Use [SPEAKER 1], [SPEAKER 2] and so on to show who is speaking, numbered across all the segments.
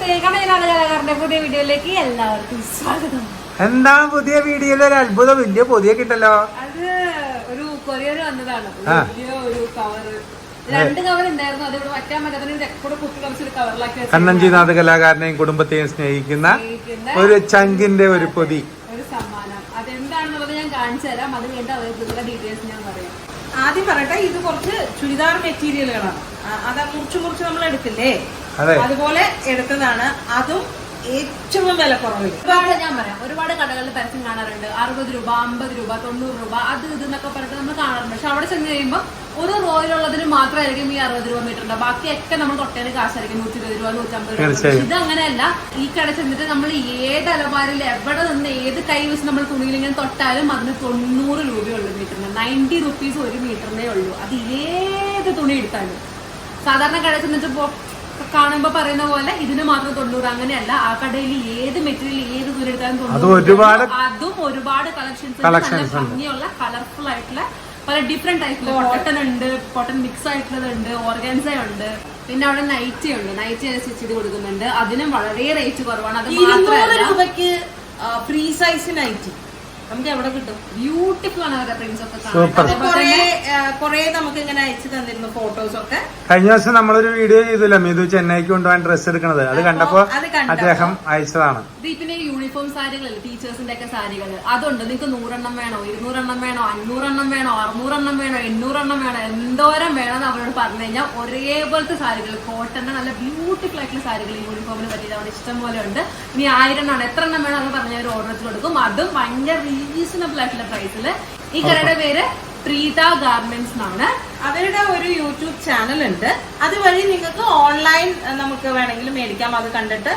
[SPEAKER 1] പുതിയ വീഡിയോയിലേക്ക് എല്ലാവർക്കും സ്വാഗതം.
[SPEAKER 2] എന്താണ് പുതിയ വീഡിയോയിൽ ഒരു അത്ഭുതം വലിയ പുതിയ കിട്ടല്ലോ?
[SPEAKER 1] അത് ഒരു കൊറിയർ വന്നതാണ്. വലിയ ഒരു കവർ, 2 കവർ ഉണ്ടായിരുന്നു. അത് ഇവിടെ വയ്ക്കാൻ പറ്റാത്ത കൂടെ കുത്തി കുറച്ചൊരു കവറിലാക്കി
[SPEAKER 2] കണ്ണഞ്ചിനാഥ് കലാകാരനെയും കുടുംബത്തെയും സ്നേഹിക്കുന്ന ഒരു ചങ്കിന്റെ ഒരു പൊതി,
[SPEAKER 1] ഒരു സമ്മാനം. അതെന്താണെന്നുള്ളത് ഞാൻ കാണിച്ചു തരാം. അത് കഴിഞ്ഞിട്ട് അവരുടെ ഡീറ്റെയിൽസ് ഞാൻ പറയാം.
[SPEAKER 3] ആദ്യം പറയട്ടെ, ഇത് കുറച്ച് ചുരിദാർ മെറ്റീരിയലുകളാണ്. അത് മുറിച്ച് നമ്മൾ എടുക്കില്ലേ, അതുപോലെ എടുത്തതാണ്. അതും ഏറ്റവും വില കുറവിൽ.
[SPEAKER 1] ഞാൻ പറയാം, ഒരുപാട് കടകളിൽ പരസ്യം കാണാറുണ്ട്. 60 രൂപ, 50 രൂപ, 90 രൂപ, അത് ഇതെന്നൊക്കെ പറഞ്ഞിട്ട് നമ്മൾ കാണാറുണ്ട്. പക്ഷെ അവിടെ ചെന്ന് കഴിയുമ്പോൾ ഒരു റോയിലുള്ളതിന് മാത്രമായിരിക്കും ഈ 60 രൂപ മീറ്ററിന്റെ. ബാക്കിയൊക്കെ നമ്മൾ തൊട്ടേന് കാശായിരിക്കും 120 രൂപ, 150 രൂപ. ഇത് അങ്ങനെയല്ല. ഈ കട ചെന്നിട്ട് നമ്മൾ ഏത് അലമാരിൽ എവിടെ നിന്ന് ഏത് കൈ വെച്ച് നമ്മൾ തുണിയിൽ ഇങ്ങനെ തൊട്ടാലും അതിന് 90 രൂപയുള്ളൂ മീറ്ററിന്. 90 റുപ്പീസ് ഒരു മീറ്ററിനേ ഉള്ളൂ. അത് ഏത് തുണി എടുത്താലും. സാധാരണ കട ചെന്നിട്ട് കാണുമ്പോ പറയുന്ന പോലെ ഇതിന് മാത്രം 90, അങ്ങനെയല്ല. ആ കടയിൽ ഏത് മെറ്റീരിയൽ ഏത് തുണി എടുത്താലും 90. അതും ഒരുപാട് കളക്ഷൻസ്, ഭംഗിയുള്ള കളർഫുൾ ആയിട്ടുള്ള പല ഡിഫറെന്റ് ടൈപ്പില് കോട്ടൺ ഉണ്ട്, കോട്ടൺ മിക്സ് ആയിട്ടുള്ളതുണ്ട്, ഓർഗൻസ ഉണ്ട്. പിന്നെ അവിടെ നൈറ്റി ഉണ്ട്. നൈറ്റി സ്റ്റിച്ച് ചെയ്ത് കൊടുക്കുന്നുണ്ട്. അതിനും വളരെ റേറ്റ് കുറവാണ്. അത്
[SPEAKER 3] 200 രൂപയ്ക്ക് ഫ്രീ സൈസ് നൈറ്റി നമുക്ക് എവിടെ കിട്ടും?
[SPEAKER 1] ബ്യൂട്ടിഫുൾ ആണ് അവരുടെ പ്രിന്റ്സ് ഒക്കെ.
[SPEAKER 3] കൊറേ നമുക്ക് ഇങ്ങനെ അയച്ചു തന്നിരുന്നു ഫോട്ടോസ് ഒക്കെ.
[SPEAKER 2] കഴിഞ്ഞ ദിവസം നമ്മളൊരു വീഡിയോ ചെയ്തില്ല, മീതു ചെന്നൈക്ക് കൊണ്ടുപോകാൻ ഡ്രസ്സ് എടുക്കണത്. അത് കണ്ടപ്പോ അദ്ദേഹം അയച്ചതാണ്.
[SPEAKER 1] പിന്നെ യൂണിഫോം സാരികളല്ലേ, ടീച്ചേഴ്സിന്റെ ഒക്കെ സാരികൾ. അതുണ്ട്. നിങ്ങൾക്ക് 100 എണ്ണം വേണോ, 200 എണ്ണം വേണോ, 500 എണ്ണം വേണോ, 600 എണ്ണം വേണോ, 800 എണ്ണം വേണോ, എന്തോരം വേണമെന്ന് അവരോട് പറഞ്ഞു കഴിഞ്ഞാൽ ഒരേപോലത്തെ സാരികൾ, കോട്ടന്റെ നല്ല ബ്യൂട്ടിഫുൾ ആയിട്ടുള്ള സാരികൾ യൂണിഫോമിന് പറ്റിയത് അവിടെ ഇഷ്ടം പോലെ ഉണ്ട്. ഇനി 1000 എണ്ണം, എത്ര എണ്ണം വേണോ എന്ന് പറഞ്ഞാൽ ഒരു ഓർഡർ വെച്ച് കൊടുക്കും. അതും ഭയങ്കര റീസണബിൾ ആയിട്ടുള്ള പ്രൈസില്. ഈ കടയുടെ പേര് പ്രീത ഗാർമെന്റ്സ് എന്നാണ്.
[SPEAKER 3] അവരുടെ ഒരു യൂട്യൂബ് ചാനൽ ഉണ്ട്. അതുവഴി നിങ്ങൾക്ക് ഓൺലൈൻ നമുക്ക് വേണമെങ്കിൽ മേടിക്കാം. അത് കണ്ടിട്ട്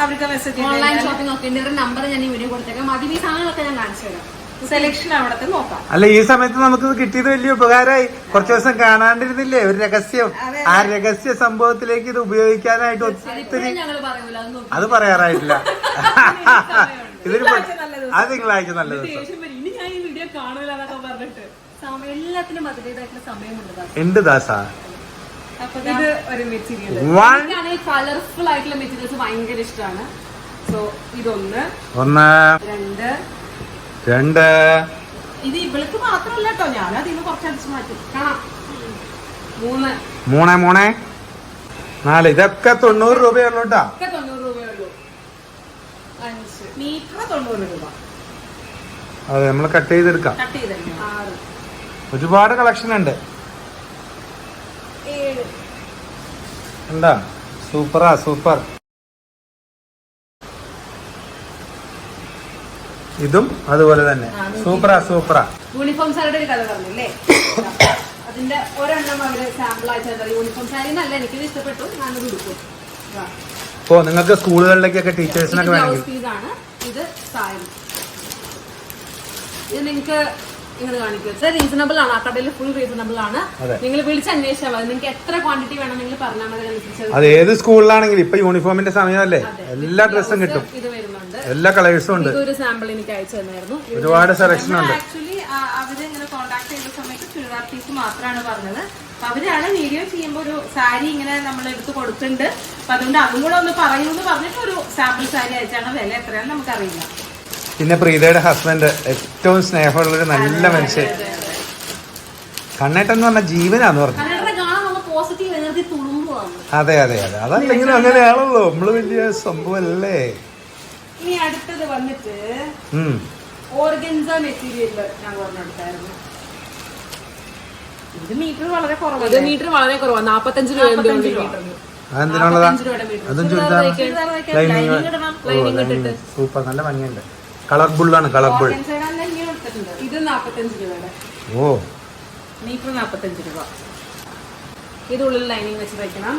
[SPEAKER 3] അവർക്ക് മെസ്സേജ്
[SPEAKER 1] ഓൺലൈൻ ഷോപ്പിംഗ് ഒക്കെ ഉണ്ട്. നമ്പർ ഞാൻ ഈ വീഡിയോ കൊടുത്തേക്കാം. അതിൽ ഈ സാധനങ്ങളൊക്കെ ഞാൻ കാണിച്ചു തരാം.
[SPEAKER 3] സെലക്ഷൻ അവിടത്തെ നോക്കാം.
[SPEAKER 2] അല്ല, ഈ സമയത്ത് നമുക്ക് കിട്ടിയത് വലിയ ഉപകാരമായി. കുറച്ചു ദിവസം കാണാണ്ടിരുന്നില്ലേ ഒരു രഹസ്യം? ആ രഹസ്യ സംഭവത്തിലേക്ക് ഇത് ഉപയോഗിക്കാനായിട്ട് ഒത്തിരി അത് പറയാറായിട്ടില്ല. ഇതിന് അത് തിങ്കളാഴ്ച നല്ല ദിവസം
[SPEAKER 1] ഇനി ഞാൻ ഈ വീഡിയോ കാണൂല എന്നൊക്കെ പറഞ്ഞിട്ട് എല്ലാത്തിനും അതിൻ്റെതായിട്ടുള്ള സമയമുണ്ട്.
[SPEAKER 2] ഉണ്ട് ദാസാ.
[SPEAKER 1] ഇത് ഒരു മെറ്റീരിയൽ, കളർഫുൾ ആയിട്ടുള്ള മെറ്റീരിയൽസ് ഭയങ്കര ഇഷ്ടമാണ്. സോ ഇതൊന്ന്,
[SPEAKER 2] 2
[SPEAKER 3] ഇത് ഇവൾക്ക് മാത്രമല്ല കേട്ടോ, ഞാൻ അതിന് കുറച്ച് അടിച്ചു മാറ്റും.
[SPEAKER 1] കാണാം.
[SPEAKER 2] 3 4 ഇതൊക്കെ 90 രൂപയുള്ളൂ കേട്ടോ.
[SPEAKER 1] 90 രൂപയുള്ളൂ. 5
[SPEAKER 3] മീറ്റർ 90 രൂപ.
[SPEAKER 2] അതെ, നമ്മൾ കട്ട് ചെയ്തെടുക്കാം.
[SPEAKER 1] 6
[SPEAKER 2] ഒരുപാട് കളക്ഷൻ ഉണ്ട്.
[SPEAKER 1] 7
[SPEAKER 2] എന്താ സൂപ്പറാ, സൂപ്പർ. ഇതും അതുപോലെ തന്നെ സൂപ്പറാ.
[SPEAKER 1] യൂണിഫോം സാരിയുടെ ഒരു കഥ പറഞ്ഞില്ലേ, അതിന്റെ ഒരെണ്ണം അവര് സാമ്പിൾ അയച്ചാൽ യൂണിഫോം സാരി നല്ല എനിക്കിത് ഇഷ്ടപ്പെട്ടു. ഞാനത് കൊടുക്കും.
[SPEAKER 2] ഓ, നിങ്ങൾക്ക് സ്കൂളുകളിലേക്കൊക്കെ ടീച്ചേഴ്സിനൊക്കെ വേണമെങ്കിൽ
[SPEAKER 1] ഇതാണ്. ഇത് സാരി. ഇത് നിങ്ങൾക്ക് ഇങ്ങനെ കാണിക്കും. റീസണബിൾ ആണ്. ആ കടയിൽ ഫുൾ റീസണബിൾ ആണ്. നിങ്ങൾ വിളിച്ച് അന്വേഷിച്ചാൽ മതി. നിങ്ങൾക്ക് എത്ര ക്വാണ്ടിറ്റി വേണമെങ്കിൽ പറഞ്ഞാൽ മതി.
[SPEAKER 2] അത് ഏത് സ്കൂളിലാണെങ്കിലും ഇപ്പൊ യൂണിഫോമിന്റെ സമയമല്ലേ, എല്ലാ ഡ്രസ്സും കിട്ടും.
[SPEAKER 1] ഇത് വരുന്നുണ്ട്,
[SPEAKER 2] എല്ലാ കളേഴ്സും ഉണ്ട്.
[SPEAKER 1] ഒരു സാമ്പിൾ എനിക്ക് അയച്ചു തന്നായിരുന്നു.
[SPEAKER 2] ഒരുപാട് സെലക്ഷൻ ഉണ്ട്.
[SPEAKER 3] ആക്ച്വലി അവര് ഇങ്ങനെ കോണ്ടാക്ട് ചെയ്ത സമയത്ത് ചുരിദാർ പീസ് മാത്രമാണ് പറഞ്ഞത്. അവരാണ് വീഡിയോ ചെയ്യുമ്പോൾ ഒരു സാരി ഇങ്ങനെ നമ്മൾ എടുത്ത് കൊടുത്തിട്ടുണ്ട്. അപ്പൊ അതുകൊണ്ട് അതും കൂടെ ഒന്ന് പറയൂന്ന് പറഞ്ഞിട്ട് ഒരു സാമ്പിൾ സാരി അയച്ചാണ്. വില എത്രയാണെന്ന് നമുക്കറിയില്ല.
[SPEAKER 2] പിന്നെ പ്രീതയുടെ ഹസ്ബൻഡ് ഏറ്റവും സ്നേഹമുള്ളൊരു നല്ല മനുഷ്യൻ. കണ്ണേട്ടെന്ന് പറഞ്ഞ ജീവനാന്ന് പറഞ്ഞു. അതെ, അതല്ലെങ്കിലും അങ്ങനെയാണല്ലോ, നമ്മള് വലിയ സംഭവല്ലേ.
[SPEAKER 1] ഇനി അടുത്തത് വന്നിട്ട് ഓർഗൻസ മെറ്റീരിയൽ ഞാൻ പറഞ്ഞെടുത്തായിരുന്നു.
[SPEAKER 3] ഇത് മീറ്റർ വളരെ കുറവാണ്.
[SPEAKER 1] 45 രൂപ.
[SPEAKER 2] അതെന്തിനുള്ളതാ? അതും സൂപ്പർ, നല്ല ഭംഗിയുണ്ട്. കളർഫുള്ളാണ്, കളർഫുൾ.
[SPEAKER 1] ഇത് 45 രൂപയുടെ.
[SPEAKER 2] ഓ,
[SPEAKER 3] മീറ്റർ 45 രൂപ.
[SPEAKER 1] ഇതുള്ളിൽ ലൈനിങ് വെച്ച് വയ്ക്കണം.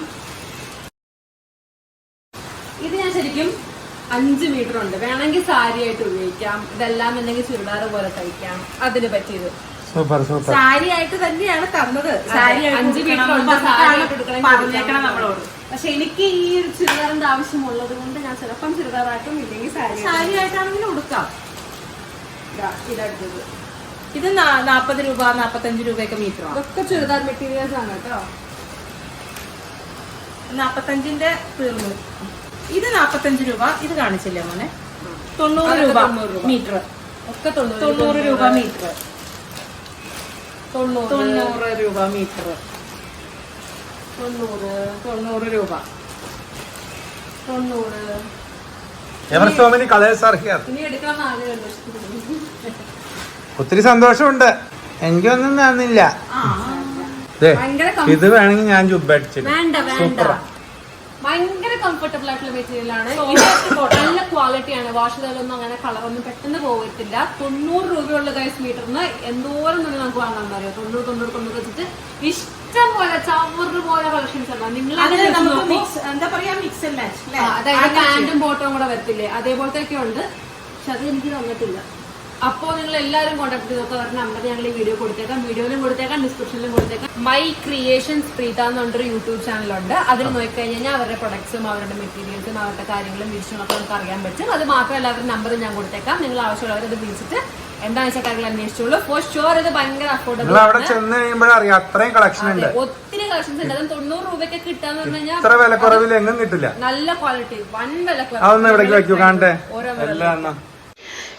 [SPEAKER 1] ഇത് ഞാൻ ശരിക്കും 5 മീറ്റർ ഉണ്ട്. വേണമെങ്കിൽ സാരി ആയിട്ട് ഉപയോഗിക്കാം. ഇതെല്ലാം അല്ലെങ്കിൽ ചുരിദാർ പോലെ തയ്ക്കാം. അതിന് പറ്റിയത്
[SPEAKER 2] സൂപ്പർ.
[SPEAKER 3] സാരി ആയിട്ട് തന്നെയാണ് തന്നത്. സാരി
[SPEAKER 1] 5 മീറ്റർ
[SPEAKER 3] പറഞ്ഞേക്കണം നമ്മളോട്.
[SPEAKER 1] പക്ഷെ എനിക്ക് ഈ ഒരു ചുരിദാറിന്റെ ആവശ്യമുള്ളത് കൊണ്ട് ഞാൻ ചിലപ്പം ചുരിദാറായിട്ടും ഇല്ലെങ്കിൽ
[SPEAKER 3] സാരി ആയിട്ടാണെങ്കിലും കൊടുക്കാം.
[SPEAKER 1] ഇതെടുത്തത്
[SPEAKER 3] ഇത് 40 രൂപ, 45 രൂപയൊക്കെ മീറ്റർ.
[SPEAKER 1] ഇതൊക്കെ ചുരിദാർ മെറ്റീരിയൽസ് ആണ് കേട്ടോ.
[SPEAKER 3] 45ന്റെ തീർന്നു. ഇത് 45 രൂപ. ഇത് കാണിച്ചില്ലേ മോനെ? 90 രൂപ മീറ്റർ.
[SPEAKER 1] ഒക്കെ
[SPEAKER 3] 90 രൂപ മീറ്റർ.
[SPEAKER 1] 90
[SPEAKER 3] രൂപ മീറ്റർ. 90 രൂപ.
[SPEAKER 1] 90.
[SPEAKER 2] Ever so many colors are here.
[SPEAKER 1] ഇനി എടുക്കണം ആഗ്രഹമുണ്ട്.
[SPEAKER 2] ഒത്തിരി സന്തോഷമുണ്ട്. എനിക്കൊന്നും തന്നില്ല. ദേ, ഇത് വേണമെങ്കിൽ ഞാൻ ജുബ്ബ അടിച്ചിട്ട്.
[SPEAKER 1] വേണ്ട വേണ്ട, ഭയങ്കര കംഫർട്ടബിൾ ആയിട്ടുള്ള മെറ്റീരിയൽ ആണ്. നല്ല ക്വാളിറ്റിയാണ്. വാഷ് ചെയ്താലൊന്നും അങ്ങനെ കളറൊന്നും പെട്ടെന്ന് പോകത്തില്ല. 90 രൂപയുള്ള ഗൈസ് മീറ്ററിന് എന്തോരം തുണി നമുക്ക് വാങ്ങാൻ അറിയാം. 90 വെച്ചിട്ട് ഇഷ്ടം പോലെ ചവറ് പോലെ കളക്ഷൻസ് ആണ്. നിങ്ങൾ
[SPEAKER 3] എന്താ പറയാ, മിക്സ് ആൻഡ് മാച്ച്.
[SPEAKER 1] അതായത് പാന്റും ബോട്ടവും കൂടെ വരത്തില്ലേ, അതേപോലത്തെ ഒക്കെ ഉണ്ട്. പക്ഷെ അത് എനിക്ക് തന്നിട്ടില്ല. അപ്പോ നിങ്ങൾ എല്ലാവരും കോൺടാക്ട് ചെയ്ത് നോക്കുക. അവരുടെ നമ്പർ ഞങ്ങൾ ഈ വീഡിയോ കൊടുത്തേക്കാം, വീഡിയോയിലും കൊടുത്തേക്കാം, ഡിസ്ക്രിപ്ഷനിലും കൊടുത്തേക്കാം. മൈ ക്രിയേഷൻസ് പ്രീത എന്ന് പറഞ്ഞൊരു യൂട്യൂബ് ചാനലുണ്ട്. അതിൽ നോക്കിക്കഴിഞ്ഞാൽ അവരുടെ പ്രൊഡക്ട്സും അവരുടെ മെറ്റീരിയൽസും അവരുടെ കാര്യങ്ങളും വിഷയങ്ങളൊക്കെ നമുക്ക് അറിയാൻ പറ്റും. അത് മാത്രമല്ല അവരുടെ നമ്പർ ഞാൻ കൊടുത്തേക്കാം. നിങ്ങൾ ആവശ്യമുള്ളവർ അത് വിളിച്ചിട്ട് എന്താണെന്ന് വെച്ചാൽ കാര്യങ്ങൾ അന്വേഷിച്ചോളൂ. ഫോർ ഷുവർ ഇത് ഭയങ്കര അഫോർഡബിൾ ആണ്.
[SPEAKER 2] അത്രയും കളക്ഷൻ ഉണ്ട്,
[SPEAKER 1] ഒത്തിരി കളക്ഷൻസ് ഉണ്ട്. അതും 90 രൂപയ്ക്ക് കിട്ടാന്ന് പറഞ്ഞു കഴിഞ്ഞാൽ
[SPEAKER 2] ഇത്ര വിലക്കുറവിൽ എങ്ങും കിട്ടില്ല.
[SPEAKER 1] നല്ല ക്വാളിറ്റി, വൻ
[SPEAKER 2] അതൊന്നും എവിടേക്ക് വെക്കൂ കാണട്ടെ.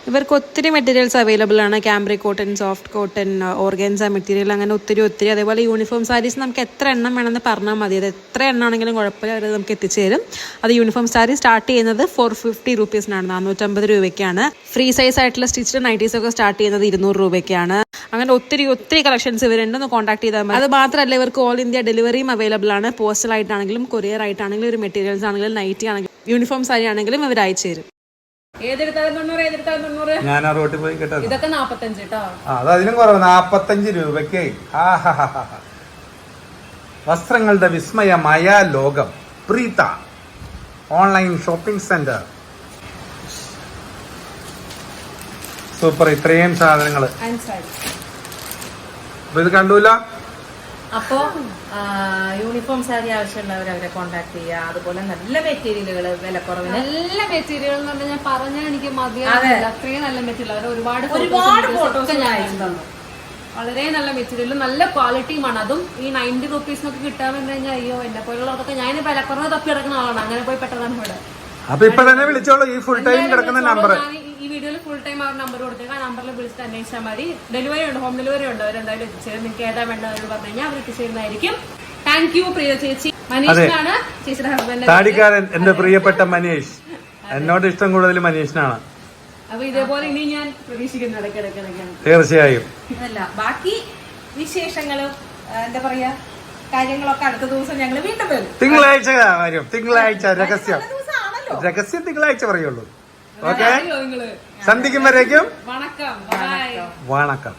[SPEAKER 4] ഇവർക്ക് ഒത്തിരി മെറ്റീരിയൽസ് അവൈലബിൾ ആണ്. ക്യാമ്പ്രി cotton, soft cotton, organza material, അങ്ങനെ ഒത്തിരി. അതേപോലെ യൂണിഫോം സാരീസ് നമുക്ക് എത്ര എണ്ണം വേണമെന്ന് പറഞ്ഞാൽ മതി. അത് എത്ര എണ്ണം ആണെങ്കിലും കുഴപ്പമില്ല, അവർ നമുക്ക് എത്തിച്ചു തരും. അത് യൂണിഫോം സാരി സ്റ്റാർട്ട് ചെയ്യുന്നത് 450 റുപ്പീസിനാണ്, 450 രൂപയ്ക്കാണ്. ഫ്രീ സൈസ് ആയിട്ടുള്ള സ്റ്റിച്ച്ഡ് നൈറ്റീസ് ഒക്കെ സ്റ്റാർട്ട് ചെയ്യുന്നത് 200 രൂപയ്ക്കാണ്. അങ്ങനെ ഒത്തിരി കളക്ഷൻസ് ഇവരുണ്ടെന്ന് കോൺടാക്ട് ചെയ്താൽ മതി. അത് മാത്രമല്ല ഇവർക്ക് ഓൾ ഇന്ത്യ ഡെലിവറിയും അവൈലബിൾ ആണ്. പോസ്റ്റൽ ആയിട്ടാണെങ്കിലും കൊറിയർ ആയിട്ടാണെങ്കിലും ഒരു മെറ്റീരിയൽസ് ആണെങ്കിലും നൈറ്റി ആണെങ്കിലും യൂണിഫോം സാരി ആണെങ്കിലും ഇവർ അയച്ചു തരും.
[SPEAKER 1] ഏതെടുത്താലും 90.
[SPEAKER 2] ഞാൻ ആ റോട്ടിൽ പോയി കേട്ടോ.
[SPEAKER 1] ഇതൊക്കെ 45 കേട്ടോ.
[SPEAKER 2] അത് അതിലും കുറവ്, 45 രൂപയ്ക്ക്. വസ്ത്രങ്ങളുടെ വിസ്മയമായ ലോകം Preetha online shopping centre. Super, ഇത്രയും സാധനങ്ങള്. അപ്പൊ ഇത് കണ്ടൂല.
[SPEAKER 3] അപ്പോ യൂണിഫോം സാരി ആവശ്യമുള്ളവർ അവരെ കോൺടാക്ട് ചെയ്യുക. അതുപോലെ നല്ല മെറ്റീരിയലുകൾ വിലക്കുറവിന്.
[SPEAKER 1] നല്ല മെറ്റീരിയൽ എന്ന് പറഞ്ഞാൽ ഞാൻ പറഞ്ഞാൽ എനിക്ക് മതിയാവില്ല. അത്രയും നല്ല മെറ്റീരിയൽ. അവർ ഒരുപാട്
[SPEAKER 3] ഫോട്ടോസ്
[SPEAKER 1] ഞാൻ തന്നു. വളരെ നല്ല മെറ്റീരിയലും നല്ല ക്വാളിറ്റിയുമാണ്. അതും ഈ 90 റുപ്പീസിനൊക്കെ കിട്ടാൻ പറഞ്ഞു കഴിഞ്ഞാൽ അയ്യോ എന്നെ പോലുള്ളതൊക്കെ ഞാൻ വിലക്കുറവ് തപ്പി കിടക്കുന്ന ആളാണ്. അങ്ങനെ പോയി പെട്ടതാണ് ഇവിടെ.
[SPEAKER 2] അപ്പൊ ഇപ്പൊ തന്നെ വിളിച്ചോളൂ ഈ ഫുൾ ടൈം കിടക്കുന്ന നമ്പർ.
[SPEAKER 1] ഈ വീഡിയോയിൽ ഫുൾ ടൈം അവർ നമ്പർ കൊടുത്തേക്കാം. ആ നമ്പറിൽ വിളിച്ചിട്ട് അന്വേഷിച്ചാൽ മതി. ഡെലിവറി ഉണ്ട്, ഹോം ഡെലിവറി ഉണ്ട്. അവരെന്തായാലും എത്തിച്ചേരും. നിങ്ങൾക്ക് ഏതാ വേണ്ടതെന്ന് പറഞ്ഞു കഴിഞ്ഞാൽ അവർ എത്തിച്ചേരുന്നതായിരിക്കും. താങ്ക് യു പ്രിയ ചേച്ചി. മനീഷാണ് ചേച്ചിയുടെ ഹസ്ബൻഡ്.
[SPEAKER 2] താടിക്കാരൻ എന്റെ പ്രിയപ്പെട്ട മനീഷ്. എന്നോട് ഇഷ്ടം കൂടുതൽ മനീഷിനാണ്.
[SPEAKER 1] അപ്പൊ ഇതേപോലെ ഇനി ഞാൻ പ്രതീക്ഷിക്കുന്നു ഇടയ്ക്കിടയ്ക്ക്.
[SPEAKER 2] തീർച്ചയായും.
[SPEAKER 3] അല്ല, ബാക്കി വിശേഷങ്ങളും എന്താ പറയാ കാര്യങ്ങളൊക്കെ അടുത്ത ദിവസം ഞങ്ങൾ വീണ്ടും വരും.
[SPEAKER 2] തിങ്കളാഴ്ച കാര്യം, തിങ്കളാഴ്ച രഹസ്യം തിങ്കളാഴ്ച പറയുള്ളൂ. ഓക്കെ, സന്ധിക്കും വരേക്കും
[SPEAKER 1] വണക്കം.
[SPEAKER 2] വണക്കം.